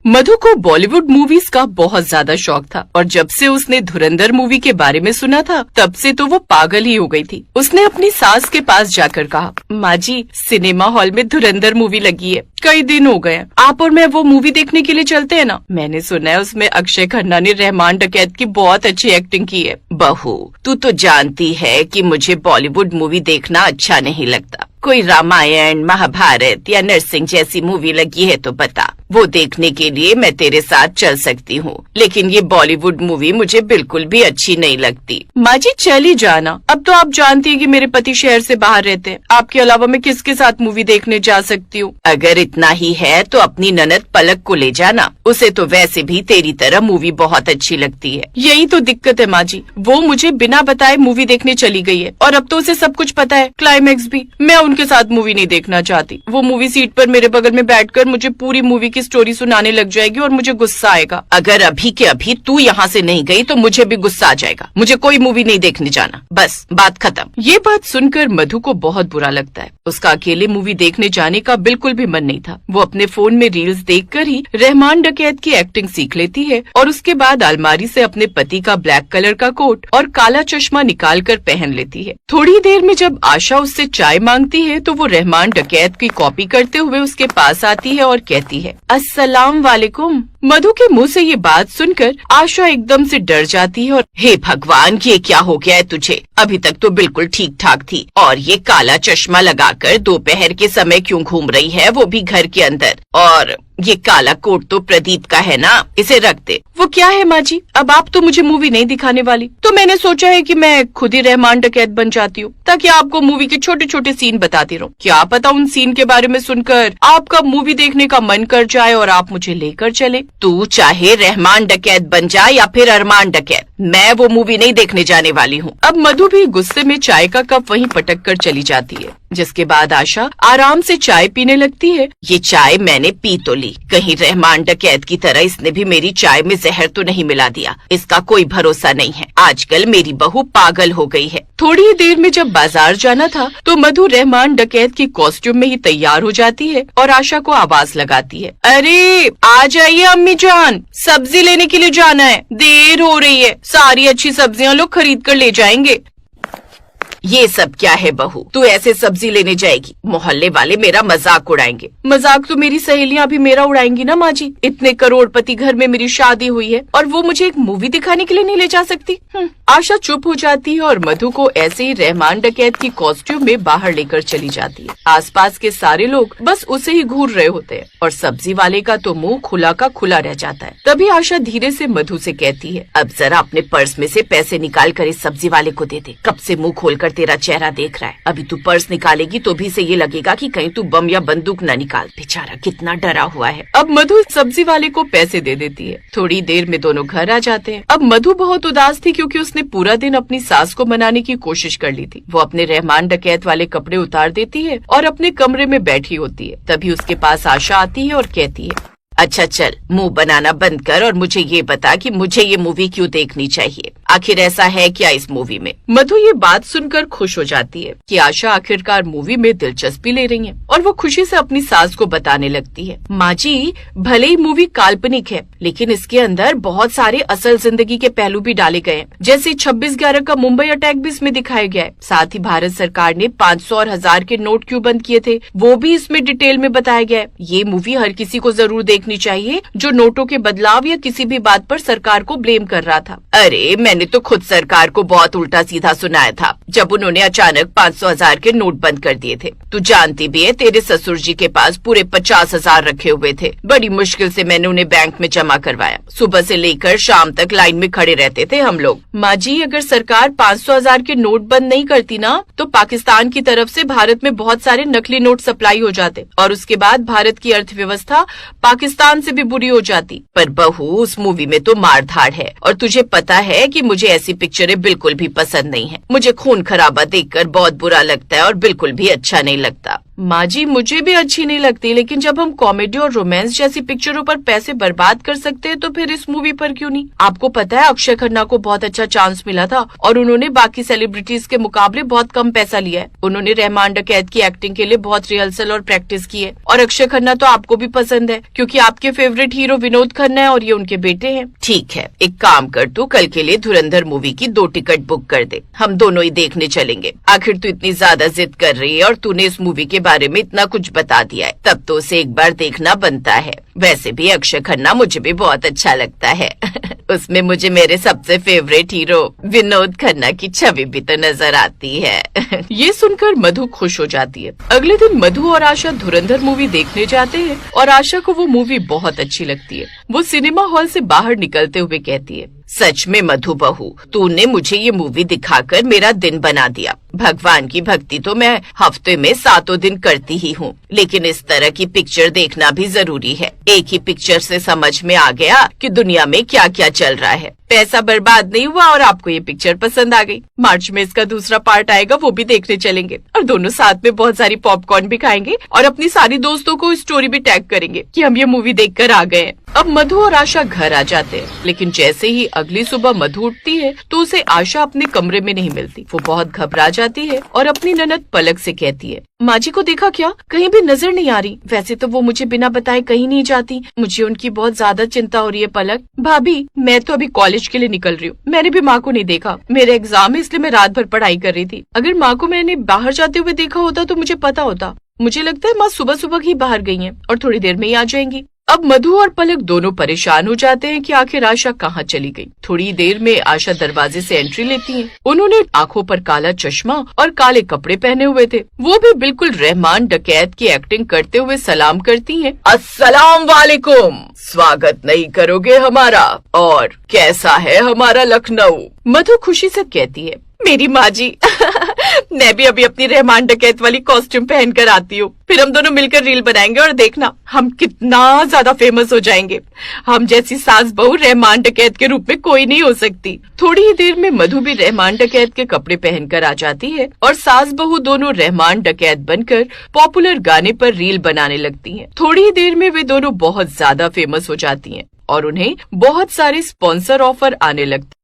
मधु को बॉलीवुड मूवीज का बहुत ज्यादा शौक था और जब से उसने धुरंधर मूवी के बारे में सुना था तब से तो वो पागल ही हो गई थी। उसने अपनी सास के पास जाकर कहा, माँ जी सिनेमा हॉल में धुरंधर मूवी लगी है, कई दिन हो गए, आप और मैं वो मूवी देखने के लिए चलते हैं ना। मैंने सुना है उसमें अक्षय खन्ना ने रहमान डकैत की बहुत अच्छी एक्टिंग की है। बहू तू तो जानती है कि मुझे बॉलीवुड मूवी देखना अच्छा नहीं लगता। कोई रामायण महाभारत या नरसिंह जैसी मूवी लगी है तो बता, वो देखने के लिए मैं तेरे साथ चल सकती हूँ, लेकिन ये बॉलीवुड मूवी मुझे बिल्कुल भी अच्छी नहीं लगती। माँ जी चली जाना, अब तो आप जानती है कि मेरे पति शहर से बाहर रहते हैं, आपके अलावा मैं किसके साथ मूवी देखने जा सकती हूँ। अगर इतना ही है तो अपनी ननद पलक को ले जाना, उसे तो वैसे भी तेरी तरह मूवी बहुत अच्छी लगती है। यही तो दिक्कत है माँ जी, वो मुझे बिना बताए मूवी देखने चली गई है और अब तो उसे सब कुछ पता है, क्लाइमैक्स भी। मैं उनके साथ मूवी नहीं देखना चाहती। वो मूवी सीट पर मेरे बगल में बैठकर मुझे पूरी मूवी की स्टोरी सुनाने लग जाएगी और मुझे गुस्सा आएगा। अगर अभी के अभी तू यहाँ से नहीं गई तो मुझे भी गुस्सा आ जाएगा। मुझे कोई मूवी नहीं देखने जाना, बस बात खत्म। ये बात सुनकर मधु को बहुत बुरा लगता है। उसका अकेले मूवी देखने जाने का बिल्कुल भी मन नहीं था। वो अपने फोन में रील्स देखकर ही रहमान डकैत की एक्टिंग सीख लेती है और उसके बाद अलमारी से अपने पति का ब्लैक कलर का कोट और काला चश्मा निकाल कर पहन लेती है। थोड़ी देर में जब आशा उससे चाय मांगती है तो वो रहमान डकैत की कॉपी करते हुए उसके पास आती है और कहती है, अस्सलाम वालेकुम। मधु के मुंह से ये बात सुनकर आशा एकदम से डर जाती है और हे भगवान ये क्या हो गया है तुझे, अभी तक तो बिल्कुल ठीक ठाक थी और ये काला चश्मा लगाकर दोपहर के समय क्यों घूम रही है, वो भी घर के अंदर। और ये काला कोट तो प्रदीप का है ना, इसे रख दे। वो क्या है माँ जी, अब आप तो मुझे मूवी नहीं दिखाने वाली, तो मैंने सोचा है कि मैं खुद ही रहमान डकैत बन जाती हूँ ताकि आपको मूवी के छोटे छोटे सीन बताती रहूँ। क्या पता उन सीन के बारे में सुनकर आपका मूवी देखने का मन कर जाए और आप मुझे लेकर चले। तू चाहे रहमान डकैत बन जाए या फिर अरमान डकैत, मैं वो मूवी नहीं देखने जाने वाली हूँ। अब मधु भी गुस्से में चाय का कप वहीं पटक कर चली जाती है, जिसके बाद आशा आराम से चाय पीने लगती है। ये चाय मैंने पी तो ली, कहीं रहमान डकैत की तरह इसने भी मेरी चाय में जहर तो नहीं मिला दिया। इसका कोई भरोसा नहीं है, आजकल मेरी बहू पागल हो गई है। थोड़ी देर में जब बाजार जाना था तो मधु रहमान डकैत की कॉस्ट्यूम में ही तैयार हो जाती है और आशा को आवाज लगाती है, अरे आ जाइए अम्मी जान, सब्जी लेने के लिए जाना है, देर हो रही है, सारी अच्छी सब्जियां लोग खरीद कर ले जाएंगे। ये सब क्या है बहू, तू ऐसे सब्जी लेने जाएगी, मोहल्ले वाले मेरा मजाक उड़ाएंगे। मजाक तो मेरी सहेलियां भी मेरा उड़ाएंगी ना माँ जी, इतने करोड़पति घर में मेरी शादी हुई है और वो मुझे एक मूवी दिखाने के लिए नहीं ले जा सकती। आशा चुप हो जाती है और मधु को ऐसे ही रहमान डकैत की कॉस्ट्यूम में बाहर लेकर चली जाती है। आसपास के सारे लोग बस उसे ही घूर रहे होते हैं और सब्जी वाले का तो मुंह खुला का खुला रह जाता है। तभी आशा धीरे से मधु से कहती है, अब जरा अपने पर्स में से पैसे निकाल कर इस सब्जी वाले को दे दे, कब से मुंह खोलकर तेरा चेहरा देख रहा है। अभी तू पर्स निकालेगी तो भी से ये लगेगा कि कहीं तू बम या बंदूक न निकाल। बेचारा कितना डरा हुआ है। अब मधु सब्जी वाले को पैसे दे देती है। थोड़ी देर में दोनों घर आ जाते हैं। अब मधु बहुत उदास थी क्योंकि उसने पूरा दिन अपनी सास को मनाने की कोशिश कर ली थी। वो अपने रहमान डकैत वाले कपड़े उतार देती है और अपने कमरे में बैठी होती है। तभी उसके पास आशा आती है और कहती है, अच्छा चल मुंह बनाना बंद कर और मुझे ये बता कि मुझे ये मूवी क्यों देखनी चाहिए, आखिर ऐसा है क्या इस मूवी में। मधु ये बात सुनकर खुश हो जाती है कि आशा आखिरकार मूवी में दिलचस्पी ले रही है और वो खुशी से अपनी सास को बताने लगती है, माँ जी भले ही मूवी काल्पनिक है लेकिन इसके अंदर बहुत सारे असल जिंदगी के पहलू भी डाले गए हैं, जैसे 26/11 का मुंबई अटैक भी इसमें दिखाया गया है। साथ ही भारत सरकार ने 500 और 1000 के नोट क्यों बंद किए थे वो भी इसमें डिटेल में बताया गया है। ये मूवी हर किसी को जरूर देखनी चाहिए जो नोटों के बदलाव या किसी भी बात पर सरकार को ब्लेम कर रहा था। अरे मैंने तो खुद सरकार को बहुत उल्टा सीधा सुनाया था जब उन्होंने अचानक 500,000 के नोट बंद कर दिए थे। तू जानती भी है तेरे ससुर जी के पास पूरे 50,000 रखे हुए थे। बड़ी मुश्किल से मैंने उन्हें बैंक में जमा करवाया। सुबह से लेकर शाम तक लाइन में खड़े रहते थे हम लोग। माँ जी अगर सरकार 500,000 के नोट बंद नहीं करती ना तो पाकिस्तान की तरफ से भारत में बहुत सारे नकली नोट सप्लाई हो जाते और उसके बाद भारत की अर्थव्यवस्था पाकिस्तान से भी बुरी हो जाती। पर बहू उस मूवी में तो मार धाड़ है और तुझे पता है कि मुझे ऐसी पिक्चरें बिल्कुल भी पसंद नहीं है। मुझे खून खराबा देखकर बहुत बुरा लगता है और बिल्कुल भी अच्छा नहीं लगता। माँ जी मुझे भी अच्छी नहीं लगती, लेकिन जब हम कॉमेडी और रोमांस जैसी पिक्चरों पर पैसे बर्बाद कर सकते हैं तो फिर इस मूवी पर क्यों नहीं। आपको पता है अक्षय खन्ना को बहुत अच्छा चांस मिला था और उन्होंने बाकी सेलिब्रिटीज के मुकाबले बहुत कम पैसा लिया है। उन्होंने रहमान डकैत की एक्टिंग के लिए बहुत रिहर्सल और प्रैक्टिस की है। और अक्षय खन्ना तो आपको भी पसंद है क्योंकि आपके फेवरेट हीरो विनोद खन्ना है और ये उनके बेटे हैं। ठीक है, एक काम कर, तू कल के लिए धुरंधर मूवी की 2 टिकट बुक कर दे, हम दोनों ही देखने चलेंगे। आखिर तू इतनी ज्यादा जिद कर रही है और तूने इस मूवी के बारे में इतना कुछ बता दिया है, तब तो उसे एक बार देखना बनता है। वैसे भी अक्षय खन्ना मुझे भी बहुत अच्छा लगता है उसमें मुझे मेरे सबसे फेवरेट हीरो विनोद खन्ना की छवि भी तो नजर आती है ये सुनकर मधु खुश हो जाती है। अगले दिन मधु और आशा धुरंधर मूवी देखने जाते हैं और आशा को वो मूवी बहुत अच्छी लगती है। वो सिनेमा हॉल से बाहर निकलते हुए कहती है, सच में मधु बहू, तूने मुझे ये मूवी दिखाकर मेरा दिन बना दिया। भगवान की भक्ति तो मैं हफ्ते में 7 दिन करती ही हूँ, लेकिन इस तरह की पिक्चर देखना भी जरूरी है। एक ही पिक्चर से समझ में आ गया कि दुनिया में क्या क्या चल रहा है। पैसा बर्बाद नहीं हुआ और आपको ये पिक्चर पसंद आ गई। मार्च में इसका दूसरा पार्ट आएगा, वो भी देखने चलेंगे और दोनों साथ में बहुत सारी पॉपकॉर्न भी खाएंगे और अपनी सारी दोस्तों को स्टोरी भी टैग करेंगे कि हम ये मूवी देखकर आ गए हैं। अब मधु और आशा घर आ जाते हैं, लेकिन जैसे ही अगली सुबह मधु उठती है तो उसे आशा अपने कमरे में नहीं मिलती। वो बहुत घबरा जाती है और अपनी ननद पलक से कहती है, माँ जी को देखा क्या? कहीं भी नजर नहीं आ रही। वैसे तो वो मुझे बिना बताए कहीं नहीं जाती, मुझे उनकी बहुत ज्यादा चिंता हो रही है। पलक भाभी, मैं तो अभी कॉलेज के लिए निकल रही हूँ, मैंने भी माँ को नहीं देखा। मेरा एग्जाम है इसलिए मैं रात भर पढ़ाई कर रही थी। अगर माँ को मैंने बाहर जाते हुए देखा होता तो मुझे पता होता। मुझे लगता है माँ सुबह सुबह ही बाहर गई हैं और थोड़ी देर में ही आ जाएंगी। अब मधु और पलक दोनों परेशान हो जाते हैं कि आखिर आशा कहाँ चली गई। थोड़ी देर में आशा दरवाजे से एंट्री लेती हैं। उन्होंने आंखों पर काला चश्मा और काले कपड़े पहने हुए थे। वो भी बिल्कुल रहमान डकैत की एक्टिंग करते हुए सलाम करती हैं। अस्सलाम वालेकुम, स्वागत नहीं करोगे हमारा? और कैसा है हमारा लखनऊ? मधु खुशी से कहती है, मेरी माँ जी मैं भी अभी अपनी रहमान डकैत वाली कॉस्ट्यूम पहन कर आती हूँ, फिर हम दोनों मिलकर रील बनाएंगे और देखना हम कितना ज्यादा फेमस हो जाएंगे। हम जैसी सास बहू रहमान डकैत के रूप में कोई नहीं हो सकती। थोड़ी ही देर में मधु भी रहमान डकैत के कपड़े पहनकर आ जाती है और सास बहू दोनों रहमान डकैत बनकर पॉपुलर गाने पर रील बनाने लगती हैं। थोड़ी ही देर में वे दोनों बहुत ज्यादा फेमस हो जाती हैं और उन्हें बहुत सारे स्पॉन्सर ऑफर आने लगते।